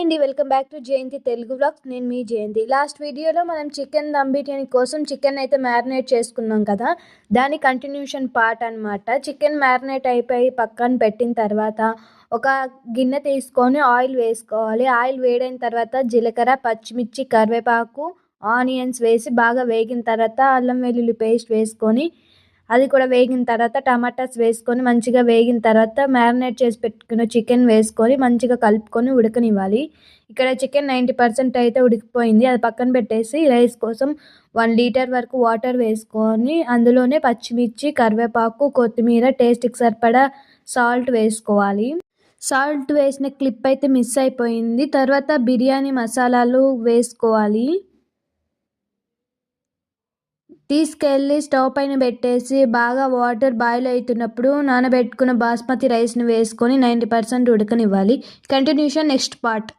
అండి, welcome back to Jayanthi Telugu vlogs. నేను మీ జయంతి. లాస్ట్ వీడియోలో మనం చికెన్ దమ్ బిర్యానీ కోసం చికెన్ అయితే మ్యారినేట్ చేసుకున్నాం కదా, దాని కంటిన్యూషన్ పార్ట్ అనమాట. చికెన్ మ్యారినేట్ అయిపోయి పక్కన పెట్టిన తర్వాత ఒక గిన్నె తీసుకొని ఆయిల్ వేసుకోవాలి. ఆయిల్ వేడైన తర్వాత జీలకర్ర, పచ్చిమిర్చి, కరివేపాకు, ఆనియన్స్ వేసి బాగా వేగిన తర్వాత అల్లం వెల్లుల్లి పేస్ట్ వేసుకొని అది కూడా వేగిన తర్వాత టమాటాస్ వేసుకొని మంచిగా వేగిన తర్వాత మ్యారినేట్ చేసి పెట్టుకున్న చికెన్ వేసుకొని మంచిగా కలుపుకొని ఉడకనివ్వాలి. ఇక్కడ చికెన్ 90% అయితే ఉడికిపోయింది. అది పక్కన పెట్టేసి రైస్ కోసం 1 లీటర్ వరకు వాటర్ వేసుకొని అందులోనే పచ్చిమిర్చి, కరివేపాకు, కొత్తిమీర, టేస్ట్కి సరిపడా సాల్ట్ వేసుకోవాలి. సాల్ట్ వేసిన క్లిప్ అయితే మిస్ అయిపోయింది. తర్వాత బిర్యానీ మసాలాలు వేసుకోవాలి. తీసుకెళ్ళి స్టవ్ పైన పెట్టేసి బాగా వాటర్ బాయిల్ అవుతున్నప్పుడు నానబెట్టుకున్న బాస్మతి రైస్ని వేసుకొని 90% ఉడకనివ్వాలి. Continuation next part.